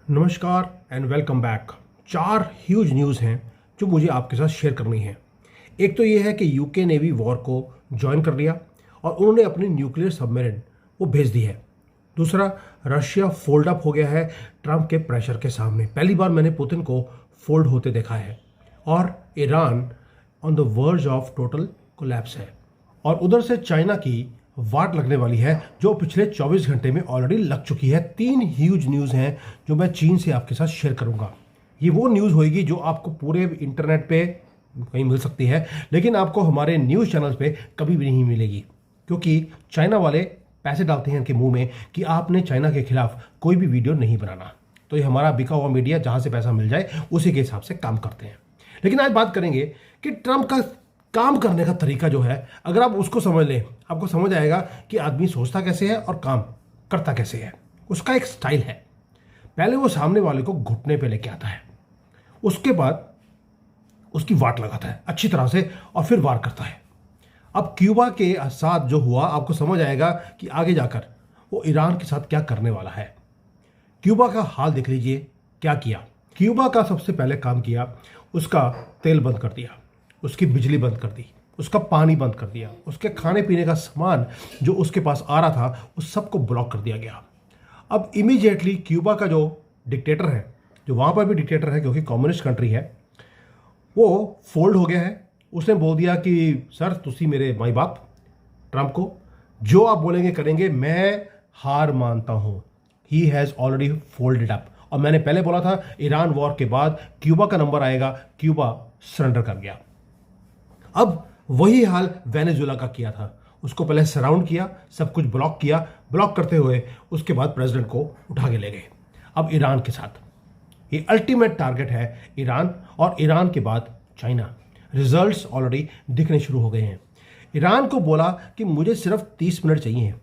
नमस्कार and welcome back. चार huge news हैं जो मुझे आपके साथ शेयर करनी है। एक तो ये है कि यूके ने भी वॉर को ज्वाइन कर लिया और उन्होंने अपनी न्यूक्लियर सबमरीन वो भेज दी है। दूसरा, रशिया फोल्ड अप हो गया है ट्रंप के प्रेशर के सामने। पहली बार मैंने पुतिन को फोल्ड होते देखा है। और Iran on the verge of total collapse है। और उधर से चाइना की वाट लगने वाली है जो पिछले 24 घंटे में ऑलरेडी लग चुकी है। तीन ह्यूज न्यूज़ हैं जो मैं चीन से आपके साथ शेयर करूंगा। ये वो न्यूज़ होगी जो आपको पूरे इंटरनेट पे कहीं मिल सकती है, लेकिन आपको हमारे न्यूज़ चैनल्स पे कभी भी नहीं मिलेगी, क्योंकि चाइना वाले पैसे डालते हैं इनके मुंह में कि आपने चाइना के खिलाफ कोई भी वीडियो नहीं बनाना। तो ये हमारा बिका हुआ मीडिया, जहां से पैसा मिल जाए उसी के हिसाब से काम करते हैं। लेकिन आज बात करेंगे कि ट्रंप का काम करने का तरीका जो है, अगर आप उसको समझ लें आपको समझ आएगा कि आदमी सोचता कैसे है और काम करता कैसे है। उसका एक स्टाइल है। पहले वो सामने वाले को घुटने पे लेके आता है, उसके बाद उसकी वाट लगाता है अच्छी तरह से और फिर वार करता है। अब क्यूबा के साथ जो हुआ आपको समझ आएगा कि आगे जाकर वो ईरान के साथ क्या करने वाला है। क्यूबा का हाल देख लीजिए क्या किया। क्यूबा का सबसे पहले काम किया, उसका तेल बंद कर दिया, उसकी बिजली बंद कर दी, उसका पानी बंद कर दिया, उसके खाने पीने का सामान जो उसके पास आ रहा था उस सबको ब्लॉक कर दिया गया। अब इमीडिएटली क्यूबा का जो डिक्टेटर है, जो वहाँ पर भी डिक्टेटर है क्योंकि कम्युनिस्ट कंट्री है, वो फोल्ड हो गया है। उसने बोल दिया कि सर तुसी मेरे माई बाप ट्रंप को जो आप बोलेंगे करेंगे, मैं हार मानता हूँ। He has already folded up. और मैंने पहले बोला था ईरान वॉर के बाद क्यूबा का नंबर आएगा, क्यूबा सरेंडर कर गया। अब वही हाल वेनेजुएला का किया था। उसको पहले सराउंड किया, सब कुछ ब्लॉक किया, ब्लॉक करते हुए उसके बाद प्रेसिडेंट को उठा के ले गए। अब ईरान के साथ ये अल्टीमेट टारगेट है ईरान, और ईरान के बाद चाइना। रिजल्ट्स ऑलरेडी दिखने शुरू हो गए हैं। ईरान को बोला कि मुझे सिर्फ 30 मिनट चाहिए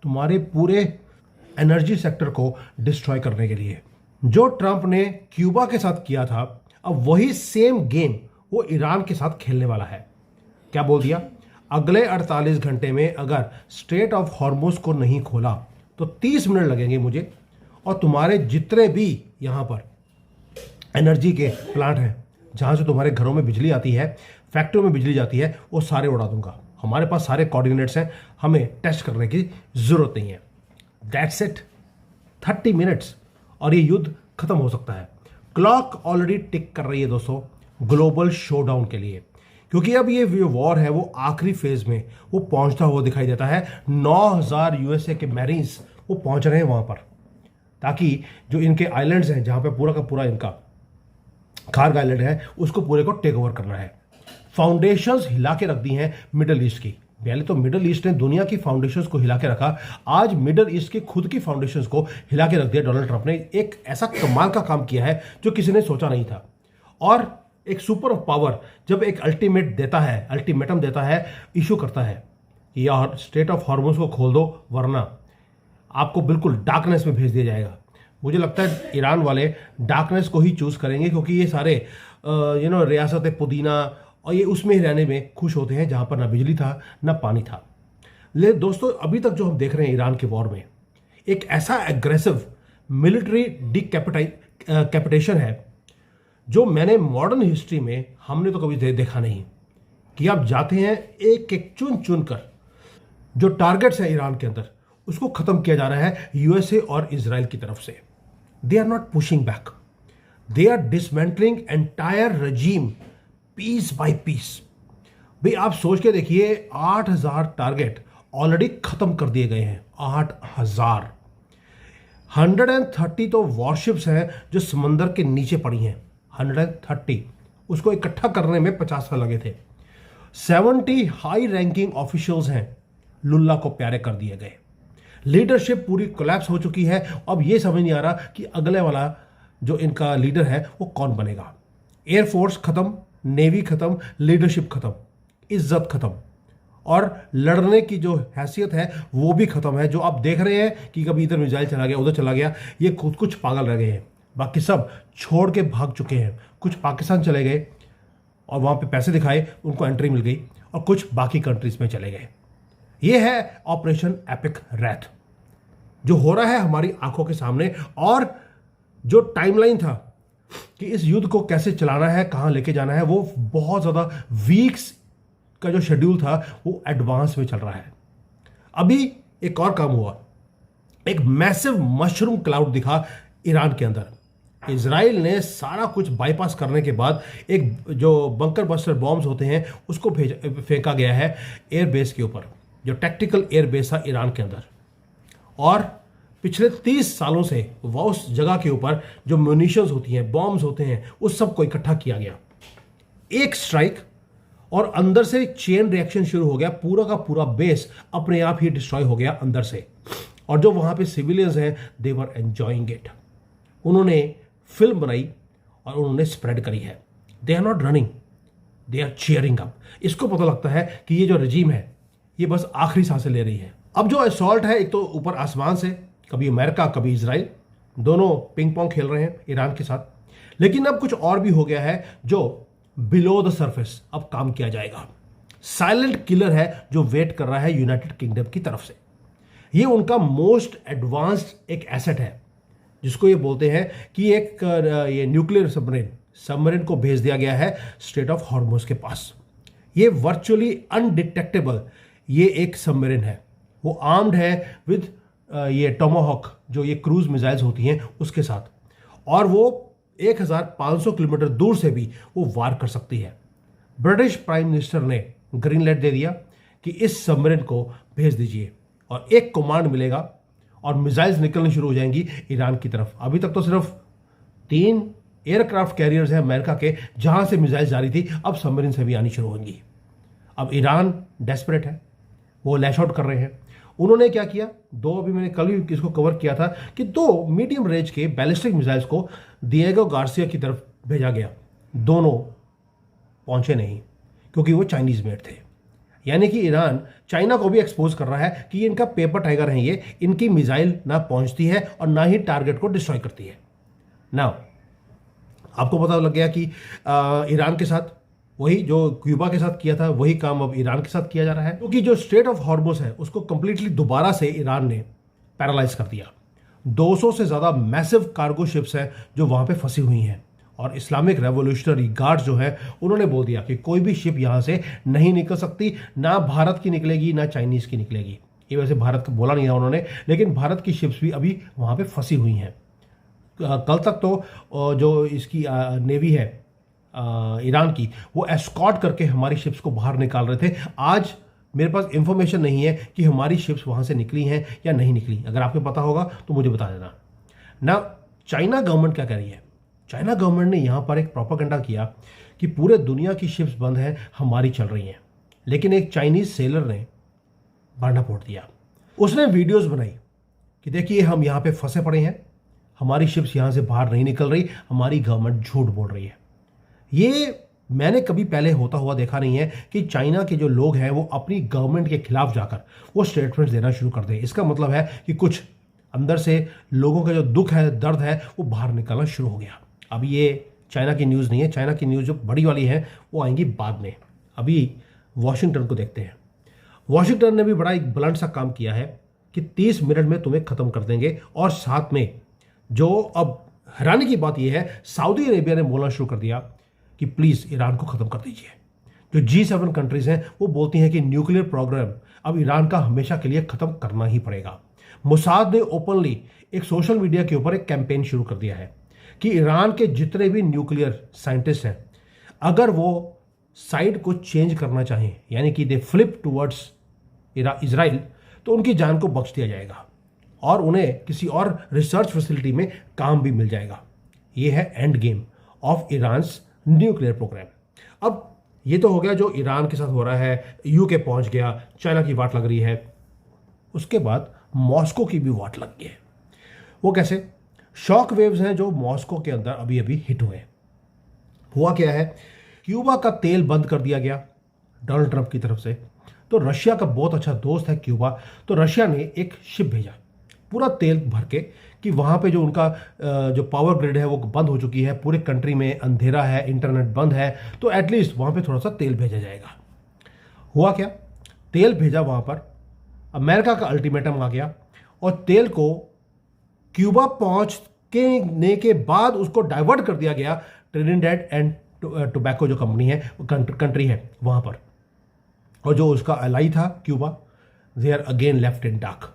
तुम्हारे पूरे एनर्जी सेक्टर को डिस्ट्रॉय करने के लिए। जो ट्रंप ने क्यूबा के साथ किया था, अब वही सेम गेम वो ईरान के साथ खेलने वाला है। क्या बोल दिया, अगले 48 घंटे में अगर स्ट्रेट ऑफ हॉर्मुज को नहीं खोला तो 30 मिनट लगेंगे मुझे, और तुम्हारे जितने भी यहां पर एनर्जी के प्लांट हैं, जहां से तुम्हारे घरों में बिजली आती है, फैक्ट्रियों में बिजली जाती है, वो सारे उड़ा दूंगा। हमारे पास सारे कोऑर्डिनेट्स हैं, हमें टेस्ट करने की जरूरत नहीं है। That's it. 30 मिनट्स और ये युद्ध खत्म हो सकता है। क्लॉक ऑलरेडी टिक कर रही है दोस्तों ग्लोबल शोडाउन के लिए, क्योंकि अब ये वॉर है वो आखिरी फेज में वो पहुंचता हुआ दिखाई देता है। 9000 यूएसए के मैरीन्स वो पहुंच रहे हैं वहां पर, ताकि जो इनके आइलैंड्स हैं जहां पे पूरा का पूरा इनका खार्ग आइलैंड है उसको पूरे को टेक ओवर करना है। फाउंडेशंस हिला के रख दी हैं मिडल ईस्ट की। पहले तो मिडल ईस्ट ने दुनिया की फाउंडेशंस को हिला के रखा, आज मिडल ईस्ट की खुद की फाउंडेशंस को हिला के रख दिया। डोनाल्ड ट्रंप ने एक ऐसा कमाल का काम किया है जो किसी ने सोचा नहीं था। और एक सुपर पावर जब एक अल्टीमेटम देता है, इशू करता है कि यार स्ट्रेट ऑफ हॉर्मुज को खोल दो वरना आपको बिल्कुल डार्कनेस में भेज दिया जाएगा। मुझे लगता है ईरान वाले डार्कनेस को ही चूज करेंगे, क्योंकि ये सारे रियासत पुदीना और ये उसमें ही रहने में खुश होते हैं जहां पर ना बिजली था ना पानी था। ले दोस्तों, अभी तक जो हम देख रहे हैं ईरान के वॉर में एक ऐसा एग्रेसिव मिलिट्री कैपिटेशन है जो मैंने मॉडर्न हिस्ट्री में हमने तो कभी देखा नहीं। कि आप जाते हैं एक एक चुन चुन कर जो टारगेट्स हैं ईरान के अंदर उसको खत्म किया जा रहा है यूएसए और इजराइल की तरफ से। They are not pushing back, they are dismantling entire regime piece by piece. भाई आप सोच के देखिए, 8000 टारगेट ऑलरेडी खत्म कर दिए गए हैं। 8000 130 तो वॉरशिप्स हैं जो समंदर के नीचे पड़ी हैं। 130 उसको इकट्ठा करने में 50 साल लगे थे। 70 हाई रैंकिंग ऑफिशियल्स हैं, लुल्ला को प्यारे कर दिए गए। लीडरशिप पूरी कोलैप्स हो चुकी है। अब ये समझ नहीं आ रहा कि अगले वाला जो इनका लीडर है वो कौन बनेगा। एयरफोर्स खत्म, नेवी खत्म, लीडरशिप खत्म, इज्जत खत्म, और लड़ने की जो हैसियत है वो भी खत्म है। जो आप देख रहे हैं कि कभी इधर मिसाइल चला गया उधर चला गया, ये खुद कुछ पागल रह गए हैं। बाकी सब छोड़ के भाग चुके हैं। कुछ पाकिस्तान चले गए और वहां पे पैसे दिखाए, उनको एंट्री मिल गई, और कुछ बाकी कंट्रीज में चले गए। ये है ऑपरेशन एपिक रैथ जो हो रहा है हमारी आंखों के सामने। और जो टाइमलाइन था कि इस युद्ध को कैसे चलाना है, कहां लेके जाना है, वो बहुत ज़्यादा वीक्स का जो शेड्यूल था वो एडवांस में चल रहा है। अभी एक और काम हुआ, एक मैसिव मशरूम क्लाउड दिखा ईरान के अंदर। इजराइल ने सारा कुछ बाईपास करने के बाद एक जो बंकर बस्टर बॉम्ब्स होते हैं उसको फेंका गया है एयरबेस के ऊपर, जो टैक्टिकल एयरबेस था ईरान के अंदर। और पिछले 30 सालों से वह उस जगह के ऊपर जो म्यूनिशंस होती हैं, बॉम्ब्स होते हैं, उस सब को इकट्ठा किया गया। एक स्ट्राइक और अंदर से चेन रिएक्शन शुरू हो गया, पूरा का पूरा बेस अपने आप ही डिस्ट्रॉय हो गया अंदर से। और जो वहां पे सिविलियंस हैं दे वर एंजॉइंग इट। उन्होंने फिल्म बनाई और उन्होंने स्प्रेड करी है। They are not running, they are cheering up. इसको पता लगता है कि ये जो रजीम है ये बस आखिरी सांसें ले रही है। अब जो असॉल्ट है, एक तो ऊपर आसमान से, कभी अमेरिका कभी इजराइल, दोनों पिंग पोंग खेल रहे हैं ईरान के साथ। लेकिन अब कुछ और भी हो गया है जो बिलो द सरफेस अब काम किया जाएगा। साइलेंट किलर है जो वेट कर रहा है यूनाइटेड किंगडम की तरफ से। ये उनका मोस्ट एडवांस्ड एक एसेट है, जिसको ये बोलते हैं कि एक ये न्यूक्लियर सबमरीन को भेज दिया गया है स्ट्रेट ऑफ हॉर्मुज के पास। ये वर्चुअली अनडिटेक्टेबल ये एक सबमरीन है। वो आर्म्ड है विद ये टोमाहॉक, जो ये क्रूज मिसाइल्स होती हैं उसके साथ, और वो 1500 किलोमीटर दूर से भी वो वार कर सकती है। ब्रिटिश प्राइम मिनिस्टर ने ग्रीन लाइट दे दिया कि इस सबमरीन को भेज दीजिए और एक कमांड मिलेगा और मिसाइल्स निकलनी शुरू हो जाएंगी ईरान की तरफ। अभी तक तो सिर्फ 3 एयरक्राफ्ट कैरियर्स हैं अमेरिका के जहां से मिसाइल्स जा रही थी, अब सबमरीन से भी आनी शुरू होंगी। अब ईरान डेस्परेट है, वो लैश आउट कर रहे हैं। उन्होंने क्या किया, अभी मैंने कल भी इसको कवर किया था कि 2 मीडियम रेंज के बैलिस्टिक मिसाइल्स को दिएगो गार्सिया की तरफ भेजा गया। दोनों पहुंचे नहीं क्योंकि वो चाइनीज मेड थे। यानी कि ईरान चाइना को भी एक्सपोज कर रहा है कि ये इनका पेपर टाइगर है, ये इनकी मिसाइल ना पहुंचती है और ना ही टारगेट को डिस्ट्रॉय करती है। नाउ आपको पता लग गया कि ईरान के साथ वही जो क्यूबा के साथ किया था वही काम अब ईरान के साथ किया जा रहा है, क्योंकि जो स्ट्रेट ऑफ हॉर्मुज है उसको कंप्लीटली दोबारा से ईरान ने पैरालाइज कर दिया। 200 से ज़्यादा मैसिव कार्गो शिप्स हैं जो वहाँ पे फंसी हुई हैं, और इस्लामिक रेवोल्यूशनरी गार्ड जो है उन्होंने बोल दिया कि कोई भी शिप यहाँ से नहीं निकल सकती, ना भारत की निकलेगी ना चाइनीज़ की निकलेगी। ये वैसे भारत का बोला नहीं था उन्होंने, लेकिन भारत की शिप्स भी अभी वहाँ पे फंसी हुई हैं। कल तक तो जो इसकी नेवी है ईरान की, वो एस्कॉर्ट करके हमारी शिप्स को बाहर निकाल रहे थे। आज मेरे पास इंफॉर्मेशन नहीं है कि हमारी शिप्स वहाँ से निकली हैं या नहीं निकली। अगर आपको पता होगा तो मुझे बता देना ना। चाइना गवर्नमेंट क्या कह रही है? चाइना गवर्नमेंट ने यहाँ पर एक प्रोपेगेंडा किया कि पूरे दुनिया की शिप्स बंद हैं, हमारी चल रही हैं। लेकिन एक चाइनीज सेलर ने भांडा फोड़ दिया। उसने वीडियोस बनाई कि देखिए हम यहाँ पे फंसे पड़े हैं, हमारी शिप्स यहाँ से बाहर नहीं निकल रही, हमारी गवर्नमेंट झूठ बोल रही है। ये मैंने कभी पहले होता हुआ देखा नहीं है कि चाइना के जो लोग हैं वो अपनी गवर्नमेंट के खिलाफ जाकर वो स्टेटमेंट्स देना शुरू कर दें। इसका मतलब है कि कुछ अंदर से लोगों का जो दुख है, दर्द है, वो बाहर निकलना शुरू हो गया। अभी ये चाइना की न्यूज़ नहीं है, चाइना की न्यूज़ जो बड़ी वाली है वो आएंगी बाद में। अभी वॉशिंगटन को देखते हैं। वॉशिंगटन ने भी बड़ा एक ब्लंट सा काम किया है कि 30 मिनट में तुम्हें ख़त्म कर देंगे, और साथ में जो अब हैरानी की बात यह है, सऊदी अरेबिया ने बोलना शुरू कर दिया कि प्लीज़ ईरान को ख़त्म कर दीजिए। जो G7 कंट्रीज़ हैं वो बोलती हैं कि न्यूक्लियर प्रोग्राम अब ईरान का हमेशा के लिए ख़त्म करना ही पड़ेगा। मोसाद ने ओपनली एक सोशल मीडिया के ऊपर एक कैंपेन शुरू कर दिया है कि ईरान के जितने भी न्यूक्लियर साइंटिस्ट हैं, अगर वो साइड को चेंज करना चाहें, यानी कि दे फ्लिप टूवर्ड्स इजराइल, तो उनकी जान को बख्श दिया जाएगा और उन्हें किसी और रिसर्च फैसिलिटी में काम भी मिल जाएगा। ये है end game of Iran's nuclear program. अब ये तो हो गया जो ईरान के साथ हो रहा है, यूके पहुंच गया, चाइना की वाट लग रही है। उसके बाद मॉस्को की भी वाट लग गई है। वो कैसे? शॉक वेव्स हैं जो मॉस्को के अंदर अभी अभी हिट हुए। हुआ क्या है, क्यूबा का तेल बंद कर दिया गया डोनाल्ड ट्रंप की तरफ से। तो रशिया का बहुत अच्छा दोस्त है क्यूबा, तो रशिया ने एक शिप भेजा पूरा तेल भर के कि वहाँ पे जो उनका जो पावर ग्रिड है वो बंद हो चुकी है, पूरे कंट्री में अंधेरा है, इंटरनेट बंद है, तो एटलीस्ट वहाँ पे थोड़ा सा तेल भेजा जाएगा। हुआ क्या, तेल भेजा वहाँ पर, अमेरिका का अल्टीमेटम आ गया और तेल को क्यूबा पहुँच के बाद उसको डाइवर्ट कर दिया गया ट्रिनिडेड एंड टोबैको जो कंपनी है, कंट्री है वहाँ पर। और जो उसका एलाई था Cuba, they are again left in dark.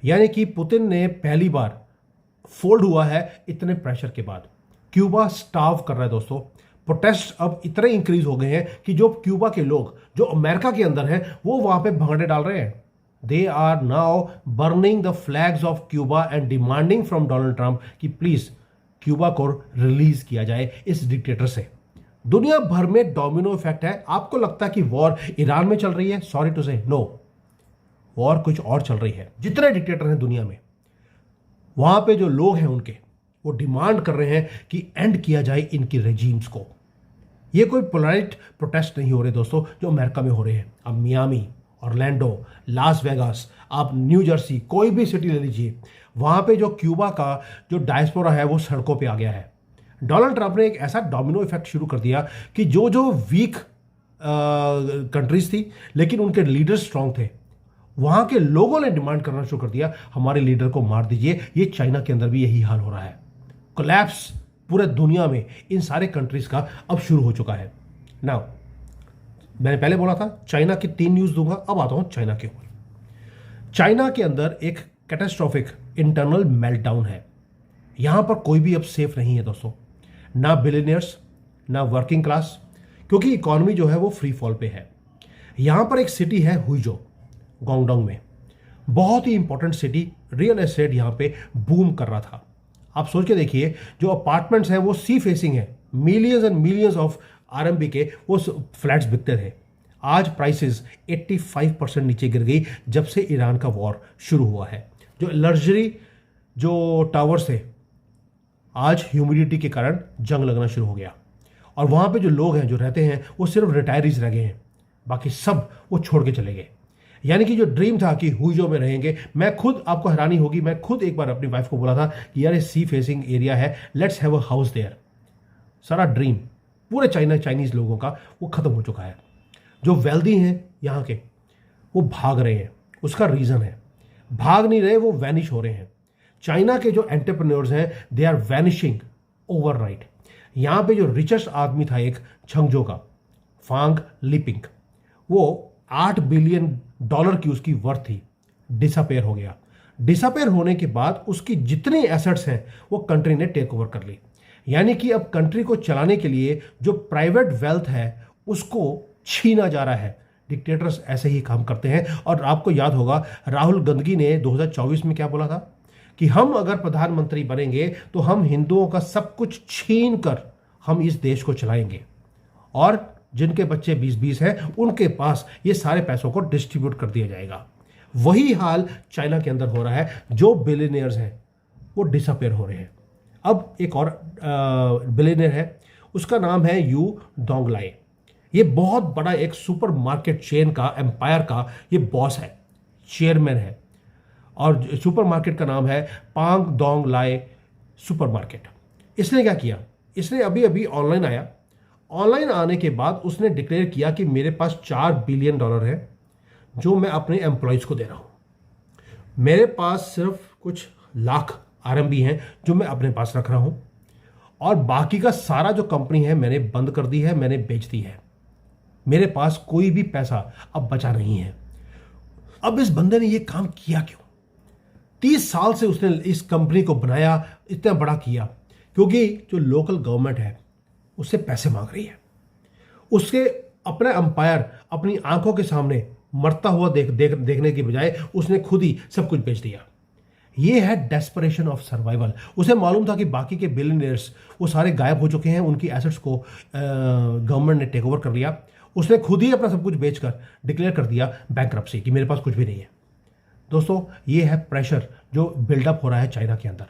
यानी कि पुतिन ने पहली बार फोल्ड हुआ है इतने प्रेशर के बाद। क्यूबा स्टार्व कर रहा है दोस्तों। प्रोटेस्ट अब इतने इंक्रीज हो गए हैं कि जो क्यूबा के लोग जो अमेरिका के अंदर हैं वो वहां पे भगड़े डाल रहे हैं। They are now burning the flags of Cuba and demanding from Donald Trump कि प्लीज क्यूबा को रिलीज किया जाए इस डिक्टेटर से। दुनिया भर में डोमिनो इफेक्ट है। आपको लगता है कि वॉर ईरान में चल रही है? सॉरी टू से, नो, वॉर कुछ और चल रही है। जितने डिक्टेटर हैं दुनिया में, वहां पे जो लोग हैं उनके, वो डिमांड कर रहे हैं कि एंड किया जाए इनकी रेजीम्स को। ये कोई पोलाइट प्रोटेस्ट नहीं हो रहे दोस्तों जो अमेरिका में हो रहे हैं। अब मियामी, ऑरलैंडो, लास वेगास, आप न्यू जर्सी, कोई भी सिटी ले लीजिए, वहां पे जो क्यूबा का जो डायस्पोरा है वो सड़कों पे आ गया है। डोनाल्ड ट्रंप ने एक ऐसा डोमिनो इफेक्ट शुरू कर दिया कि जो जो वीक कंट्रीज थी लेकिन उनके लीडर स्ट्रांग थे, वहां के लोगों ने डिमांड करना शुरू कर दिया हमारे लीडर को मार दीजिए। ये चाइना के अंदर भी यही हाल हो रहा है। कोलैप्स पूरे दुनिया में इन सारे कंट्रीज का अब शुरू हो चुका है। नाउ मैंने पहले बोला था चाइना की 3 न्यूज दूंगा, अब आता हूं चाइना के ऊपर। चाइना के अंदर एक कैटास्ट्रोफिक इंटरनल मेल्टडाउन है। यहां पर कोई भी अब सेफ नहीं है दोस्तों, ना बिलियनियर्स ना वर्किंग क्लास, क्योंकि इकोनॉमी जो है वो फ्री फॉल पे है। यहां पर एक सिटी है हुइजो, गोंगडोंग में, बहुत ही इंपॉर्टेंट सिटी। रियल एस्टेट यहां पे बूम कर रहा था। आप सोच के देखिए, जो अपार्टमेंट्स हैं वो सी फेसिंग है, millions and millions of RMB के वो फ्लैट्स बिकते थे। आज प्राइसेस 85% नीचे गिर गई जब से ईरान का वॉर शुरू हुआ है। जो लग्जरी जो टावर्स थे, आज ह्यूमिडिटी के कारण जंग लगना शुरू हो गया। और वहां पे जो लोग हैं जो रहते हैं वो सिर्फ रिटायरीज रह गए हैं, बाकी सब वो छोड़ के चले गए। यानी कि जो ड्रीम था कि हुइजो में रहेंगे, मैं खुद, आपको हैरानी होगी, मैं खुद एक बार अपनी वाइफ को बोला था कि यार ये सी फेसिंग एरिया है, let's have a house there. सारा ड्रीम पूरे चाइनीज लोगों का वो खत्म हो चुका है। जो वेल्दी हैं यहाँ के वो भाग रहे हैं। उसका रीजन है, भाग नहीं रहे, वो वैनिश हो रहे हैं। चाइना के जो एंटरप्रेन्योर्स हैं दे आर वैनिशिंग ओवरनाइट। यहाँ पे जो रिचेस्ट आदमी था एक छंगजो का, फांग लिपिंग, वो $8 बिलियन की उसकी वर्थ थी, डिसअपेयर हो गया। डिसअपेयर होने के बाद उसकी जितनी एसेट्स हैं वो कंट्री ने टेक ओवर कर ली। यानी कि अब कंट्री को चलाने के लिए जो प्राइवेट वेल्थ है उसको छीना जा रहा है। डिक्टेटर्स ऐसे ही काम करते हैं। और आपको याद होगा राहुल गांधी ने 2024 में क्या बोला था कि हम अगर प्रधानमंत्री बनेंगे तो हम हिंदुओं का सब कुछ छीन कर हम इस देश को चलाएंगे, और जिनके बच्चे 20-20 हैं उनके पास ये सारे पैसों को डिस्ट्रीब्यूट कर दिया जाएगा। वही हाल चाइना के अंदर हो रहा है। जो बिलियनियर्स हैं वो डिसअपेयर हो रहे हैं। अब एक और बिलियनियर है, उसका नाम है यू डोंगलाई। ये बहुत बड़ा एक सुपर मार्केट चेन का, एम्पायर का ये बॉस है, चेयरमैन है। और सुपर मार्केट का नाम है पांग दोंग लाई सुपर मार्केट। इसने क्या किया, इसने अभी अभी ऑनलाइन आया। ऑनलाइन आने के बाद उसने डिक्लेयर किया कि मेरे पास $4 बिलियन है जो मैं अपने एम्प्लॉयज को दे रहा हूं। मेरे पास सिर्फ कुछ लाख आरएमबी हैं जो मैं अपने पास रख रहा हूं, और बाकी का सारा जो कंपनी है मैंने बंद कर दी है, मैंने बेच दी है। मेरे पास कोई भी पैसा अब बचा नहीं है। अब इस बंदे ने ये काम किया क्यों? 30 साल से उसने इस कंपनी को बनाया, इतना बड़ा किया, क्योंकि जो लोकल गवर्नमेंट है उससे पैसे मांग रही है। उसके अपना अंपायर अपनी आंखों के सामने मरता हुआ देखने की बजाय उसने खुद ही सब कुछ बेच दिया। ये है डेस्परेशन ऑफ सर्वाइवल। उसे मालूम था कि बाकी के बिलियनियर्स वो सारे गायब हो चुके हैं, उनकी एसेट्स को गवर्नमेंट ने टेक ओवर कर लिया। उसने खुद ही अपना सब कुछ बेचकर डिक्लेयर कर दिया बैंकरप्सी कि मेरे पास कुछ भी नहीं है। दोस्तों, ये है प्रेशर जो बिल्डअप हो रहा है चाइना के अंदर।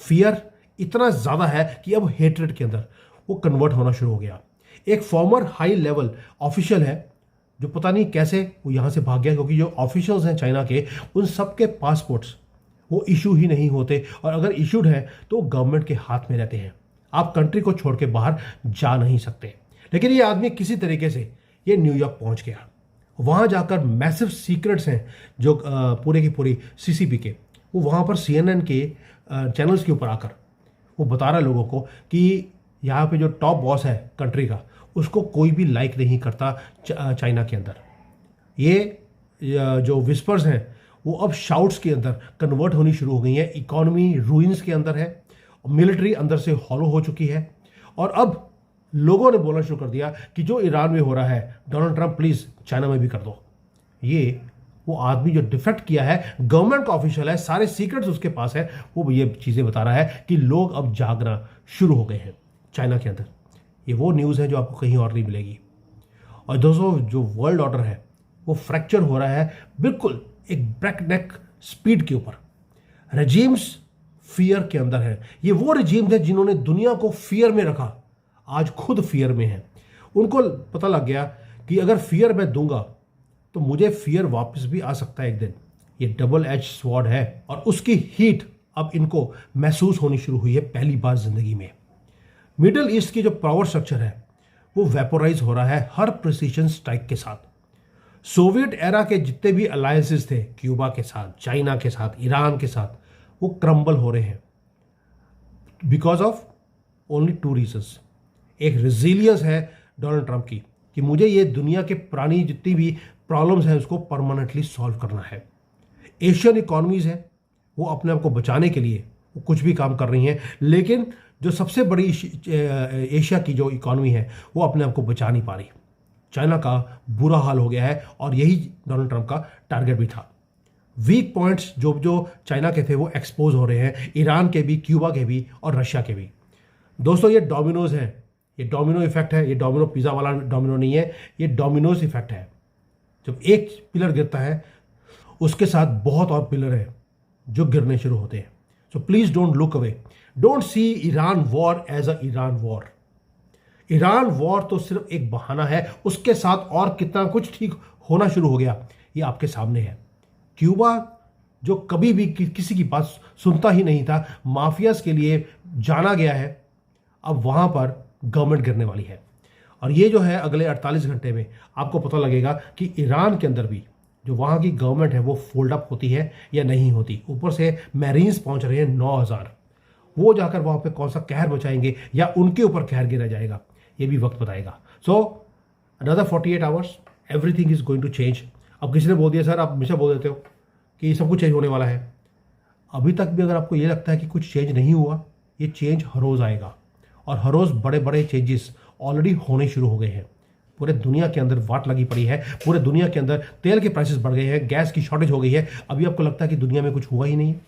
फियर इतना ज़्यादा है कि अब हेट्रेड के अंदर वो कन्वर्ट होना शुरू हो गया। एक फॉर्मर हाई लेवल ऑफिशियल है जो पता नहीं कैसे वो यहाँ से भाग गया, क्योंकि जो ऑफिशियल्स हैं चाइना के उन सबके पासपोर्ट्स वो इशू ही नहीं होते, और अगर इशूड हैं तो गवर्नमेंट के हाथ में रहते हैं। आप कंट्री को छोड़ के बाहर जा नहीं सकते। लेकिन ये आदमी किसी तरीके से ये न्यूयॉर्क पहुंच गया। वहाँ जाकर मैसिव सीक्रेट्स हैं जो पूरे की पूरी सीसीपी के, वो वहाँ पर CNN के चैनल्स के ऊपर आकर वो बता रहा है लोगों को कि यहाँ पे जो टॉप बॉस है कंट्री का, उसको कोई भी लाइक नहीं करता चाइना के अंदर। ये जो विस्पर्स हैं वो अब शाउट्स के अंदर कन्वर्ट होनी शुरू हो गई हैं। इकोनॉमी रूइंस के अंदर है, मिलिट्री अंदर से हॉलो हो चुकी है, और अब लोगों ने बोलना शुरू कर दिया कि जो ईरान में हो रहा है, डोनाल्ड ट्रंप प्लीज़ चाइना में भी कर दो। ये वो आदमी जो डिफेक्ट किया है, गवर्नमेंट का ऑफिशियल है, सारे सीक्रेट्स उसके पास है, वो ये चीज़ें बता रहा है कि लोग अब जागना शुरू हो गए हैं चाइना के अंदर। ये वो न्यूज़ है जो आपको कहीं और नहीं मिलेगी। और दोस्तों, जो वर्ल्ड ऑर्डर है वो फ्रैक्चर हो रहा है बिल्कुल एक ब्रेकनेक स्पीड के ऊपर। रेजिम्स फियर के अंदर है। ये वो रेजिम्स है जिन्होंने दुनिया को फियर में रखा, आज खुद फियर में है। उनको पता लग गया कि अगर फियर मैं दूंगा तो मुझे फियर वापस भी आ सकता है एक दिन। ये डबल एज स्वॉर्ड है, और उसकी हीट अब इनको महसूस होनी शुरू हुई है पहली बार जिंदगी में। मिडिल ईस्ट की जो पावर स्ट्रक्चर है वो वेपोराइज हो रहा है हर प्रिसीजन स्ट्राइक के साथ। सोवियत एरा के जितने भी अलायंसेस थे, क्यूबा के साथ, चाइना के साथ, ईरान के साथ, वो क्रम्बल हो रहे हैं बिकॉज ऑफ ओनली 2 रीजंस। एक रिजिलियंस है डोनाल्ड ट्रंप की कि मुझे ये दुनिया के पुरानी जितनी भी प्रॉब्लम्स हैं उसको परमानेंटली सॉल्व करना है। एशियन इकोनॉमीज हैं वो अपने आप को बचाने के लिए वो कुछ भी काम कर रही हैं, लेकिन जो सबसे बड़ी एशिया की जो इकोनॉमी है वो अपने आप को बचा नहीं पा रही। चाइना का बुरा हाल हो गया है, और यही डोनाल्ड ट्रंप का टारगेट भी था। वीक पॉइंट्स जो जो चाइना के थे वो एक्सपोज हो रहे हैं, ईरान के भी, क्यूबा के भी और रशिया के भी। दोस्तों, ये डोमिनोज है, ये डोमिनो इफेक्ट है। ये डोमिनो पिज़्ज़ा वाला डोमिनो नहीं है, ये डोमिनोज इफेक्ट है। जब एक पिलर गिरता है उसके साथ बहुत और पिलर है जो गिरने शुरू होते हैं। So please don't look away, don't see Iran war as a Iran war. Iran war तो सिर्फ एक बहाना है, उसके साथ और कितना कुछ ठीक होना शुरू हो गया ये आपके सामने है। क्यूबा जो कभी भी किसी की बात सुनता ही नहीं था, माफियाज के लिए जाना गया है, अब वहां पर गवर्नमेंट गिरने वाली है। और ये जो है अगले 48 घंटे में आपको पता लगेगा कि ईरान के अंदर भी जो वहाँ की गवर्नमेंट है वो फोल्ड अप होती है या नहीं होती। ऊपर से मैरीन्स पहुँच रहे हैं 9000, वो जाकर वहाँ पे कौन सा कहर मचाएंगे या उनके ऊपर कहर गिरा जाएगा, ये भी वक्त बताएगा। So another 48 hours everything is going to change. अब किसी ने बोल दिया सर, आप हमेशा बोल देते हो कि सब कुछ चेंज होने वाला है। अभी तक भी अगर आपको ये लगता है कि कुछ चेंज नहीं हुआ, ये चेंज हर रोज़ आएगा, और हर रोज़ बड़े बड़े चेंजेस ऑलरेडी होने शुरू हो गए हैं। पूरे दुनिया के अंदर वाट लगी पड़ी है, पूरे दुनिया के अंदर तेल के प्राइसेस बढ़ गए हैं, गैस की शॉर्टेज हो गई है। अभी आपको लगता है कि दुनिया में कुछ हुआ ही नहीं है?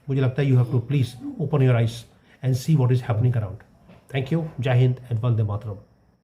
मुझे लगता है you have to please open your eyes and see what is happening around. Thank you, जय हिंद एंड वंदे मातरम।